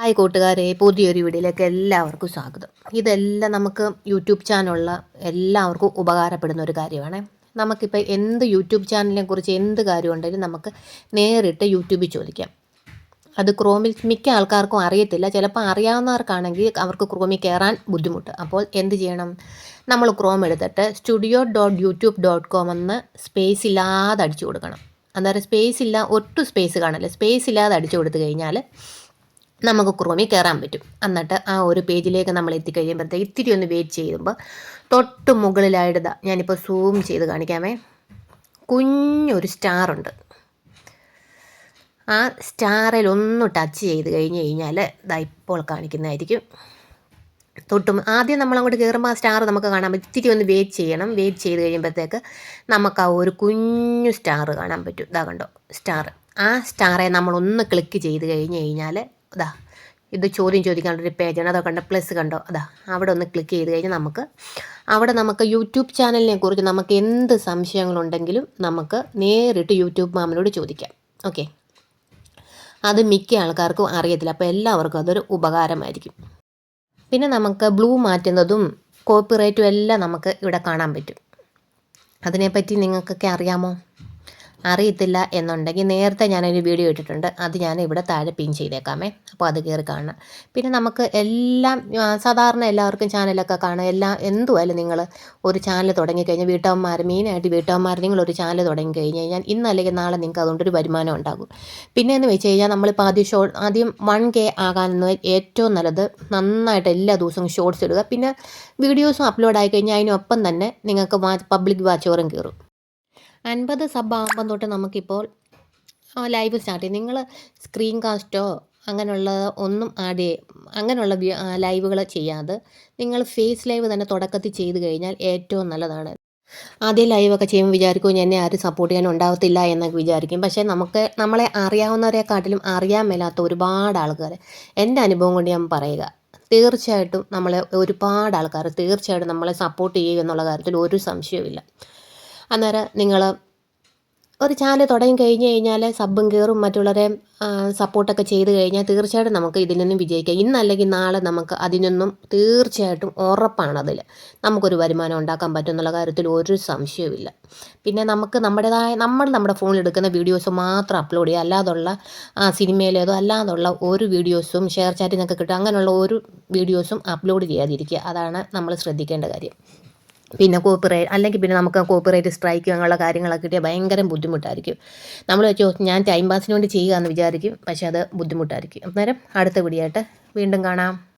Hi കൂട്ടുകാരെ, പുതിയൊരു വീഡിയോയിലേക്ക് എല്ലാവർക്കും സ്വാഗതം. ഇതെല്ലാം നമുക്ക് യൂട്യൂബ് ചാനലുള്ള എല്ലാവർക്കും ഉപകാരപ്പെടുന്ന ഒരു കാര്യമാണ്. നമുക്കിപ്പോൾ എന്ത് യൂട്യൂബ് ചാനലിനെ കുറിച്ച് എന്ത് കാര്യം ഉണ്ടെങ്കിലും നമുക്ക് നേരിട്ട് യൂട്യൂബിൽ ചോദിക്കാം. അത് ക്രോമിൽ മിക്ക ആൾക്കാർക്കും അറിയത്തില്ല. ചിലപ്പോൾ അറിയാവുന്നവർക്കാണെങ്കിൽ അവർക്ക് ക്രോമിൽ കയറാൻ ബുദ്ധിമുട്ട്. അപ്പോൾ എന്ത് ചെയ്യണം? നമ്മൾ ക്രോം എടുത്തിട്ട് studio.youtube.com എന്ന് സ്പേസ് ഇല്ലാതെ അടിച്ചു കൊടുക്കണം. അന്നേരം സ്പേസ് ഇല്ല, ഒട്ടും സ്പേസ് കാണില്ല. സ്പേസ് ഇല്ലാതെ അടിച്ചു കൊടുത്തു കഴിഞ്ഞാൽ നമുക്ക് ക്രോമിൽ കയറാൻ പറ്റും. എന്നിട്ട് ആ ഒരു പേജിലേക്ക് നമ്മൾ എത്തിക്കഴിയുമ്പോഴത്തേക്ക് ഇത്തിരി ഒന്ന് വെയിറ്റ് ചെയ്യുമ്പോൾ തൊട്ട് മുകളിലായിട്ട് ഞാനിപ്പോൾ സൂം ചെയ്ത് കാണിക്കാമേ, കുഞ്ഞൊരു സ്റ്റാറുണ്ട്. ആ സ്റ്റാറിൽ ഒന്ന് ടച്ച് ചെയ്ത് കഴിഞ്ഞാൽ ഇതാ ഇപ്പോൾ കാണിക്കുന്നതായിരിക്കും. ആദ്യം നമ്മളങ്ങോട്ട് കയറുമ്പോൾ ആ സ്റ്റാർ നമുക്ക് കാണാൻ പറ്റും. ഇത്തിരി ഒന്ന് വെയിറ്റ് ചെയ്യണം. വെയിറ്റ് ചെയ്ത് കഴിയുമ്പോഴത്തേക്ക് നമുക്ക് ആ ഒരു കുഞ്ഞു സ്റ്റാർ കാണാൻ പറ്റും. ഇതാ കണ്ടോ സ്റ്റാർ. ആ സ്റ്റാറെ നമ്മളൊന്ന് ക്ലിക്ക് ചെയ്ത് കഴിഞ്ഞാൽ അതാ ഇത് ചോദ്യം ചോദിക്കാനുള്ളൊരു പേജാണ്. അതൊക്കെ കണ്ടോ, പ്ലസ് കണ്ടോ, അതാ അവിടെ ഒന്ന് ക്ലിക്ക് ചെയ്ത് കഴിഞ്ഞാൽ നമുക്ക് യൂട്യൂബ് ചാനലിനെ കുറിച്ച് നമുക്ക് എന്ത് സംശയങ്ങളുണ്ടെങ്കിലും നമുക്ക് നേരിട്ട് യൂട്യൂബ് മാമിനോട് ചോദിക്കാം. ഓക്കെ, അത് മിക്ക ആൾക്കാർക്കും അറിയത്തില്ല. അപ്പോൾ എല്ലാവർക്കും അതൊരു ഉപകാരമായിരിക്കും. പിന്നെ നമുക്ക് ബ്ലൂ മാറ്റുന്നതും കോപ്പിറൈറ്റും എല്ലാം നമുക്ക് ഇവിടെ കാണാൻ പറ്റും. അതിനെപ്പറ്റി നിങ്ങൾക്കൊക്കെ അറിയാമോ? അറിയത്തില്ല എന്നുണ്ടെങ്കിൽ നേരത്തെ ഞാനൊരു വീഡിയോ ഇട്ടിട്ടുണ്ട്, അത് ഞാൻ ഇവിടെ താഴെ പിൻ ചെയ്തേക്കാമേ. അപ്പോൾ അത് കയറി കാണണം. പിന്നെ നമുക്ക് എല്ലാം സാധാരണ എല്ലാവർക്കും ചാനലൊക്കെ കാണാം. എന്തുമായാലും നിങ്ങൾ ഒരു ചാനൽ തുടങ്ങിക്കഴിഞ്ഞാൽ മെയിനായിട്ട് വീട്ടമ്മമാർ നിങ്ങളൊരു ചാനൽ തുടങ്ങിക്കഴിഞ്ഞാൽ ഇന്നല്ലെങ്കിൽ നാളെ നിങ്ങൾക്ക് അതുകൊണ്ടൊരു വരുമാനം ഉണ്ടാകും. പിന്നെ എന്ന് വെച്ച് കഴിഞ്ഞാൽ നമ്മളിപ്പോൾ ആദ്യം 1K ആകാനെന്ന് ഏറ്റവും നല്ലത് നന്നായിട്ട് എല്ലാ ദിവസവും ഷോർട്സ് ഇടുക. പിന്നെ വീഡിയോസും അപ്ലോഡ് ആയി കഴിഞ്ഞാൽ അതിനൊപ്പം തന്നെ നിങ്ങൾക്ക് പബ്ലിക് വാച്ച് ഓവറും കയറും. 50 സബ് ആകുമ്പം തൊട്ട് നമുക്കിപ്പോൾ ലൈവ് സ്റ്റാർട്ട് ചെയ്യും. നിങ്ങൾ സ്ക്രീൻ കാസ്റ്റോ അങ്ങനെയുള്ള ഒന്നും അങ്ങനെയുള്ള ലൈവുകൾ ചെയ്യാതെ നിങ്ങൾ ഫേസ് ലൈവ് തന്നെ തുടക്കത്തിൽ ചെയ്ത് കഴിഞ്ഞാൽ ഏറ്റവും നല്ലതാണ്. ആദ്യം ലൈവൊക്കെ ചെയ്യുമ്പോൾ വിചാരിക്കും എന്നെ ആരും സപ്പോർട്ട് ചെയ്യാൻ ഉണ്ടാകത്തില്ല എന്നൊക്കെ വിചാരിക്കും. പക്ഷേ നമ്മളെ അറിയാവുന്നവരെക്കാട്ടിലും അറിയാൻ മേലാത്ത ഒരുപാട് ആൾക്കാർ, എൻ്റെ അനുഭവം കൊണ്ട് ഞാൻ പറയുക, തീർച്ചയായിട്ടും ഒരുപാട് ആൾക്കാർ തീർച്ചയായിട്ടും നമ്മളെ സപ്പോർട്ട് ചെയ്യും എന്നുള്ള കാര്യത്തിൽ ഒരു സംശയവുമില്ല. അന്നേരം നിങ്ങൾ ഒരു ചാനൽ തുടങ്ങി കഴിഞ്ഞാൽ സബ്ബും കയറും മറ്റുള്ളവരെ സപ്പോർട്ടൊക്കെ ചെയ്ത് കഴിഞ്ഞാൽ തീർച്ചയായിട്ടും നമുക്ക് ഇതിൽ നിന്നും വിജയിക്കാം. ഇന്നല്ലെങ്കിൽ നാളെ നമുക്ക് അതിനൊന്നും തീർച്ചയായിട്ടും ഉറപ്പാണ്. നമുക്കൊരു വരുമാനം ഉണ്ടാക്കാൻ പറ്റും എന്നുള്ള കാര്യത്തിൽ ഒരു സംശയവുമില്ല. പിന്നെ നമുക്ക് നമ്മുടെ ഫോണിൽ എടുക്കുന്ന വീഡിയോസ് മാത്രം അപ്ലോഡ് ചെയ്യുക. അല്ലാതുള്ള സിനിമയിലേതോ അല്ലാതുള്ള ഒരു വീഡിയോസും ഷെയർ ചാറ്റിൽ നിന്നൊക്കെ കിട്ടും, അങ്ങനെയുള്ള ഒരു വീഡിയോസും അപ്ലോഡ് ചെയ്യാതിരിക്കുക. അതാണ് നമ്മൾ ശ്രദ്ധിക്കേണ്ട കാര്യം. പിന്നെ നമുക്ക് കോപ്പിറൈറ്റ് സ്ട്രൈക്ക് അങ്ങനെയുള്ള കാര്യങ്ങളൊക്കെ കിട്ടിയാൽ ഭയങ്കര ബുദ്ധിമുട്ടായിരിക്കും. നമ്മൾ വെച്ചോ ഞാൻ ടൈം പാസിന് വേണ്ടി ചെയ്യുക എന്ന് വിചാരിക്കും, പക്ഷേ അത് ബുദ്ധിമുട്ടായിരിക്കും. അന്നേരം അടുത്ത വീഡിയോ ആയിട്ട് വീണ്ടും കാണാം.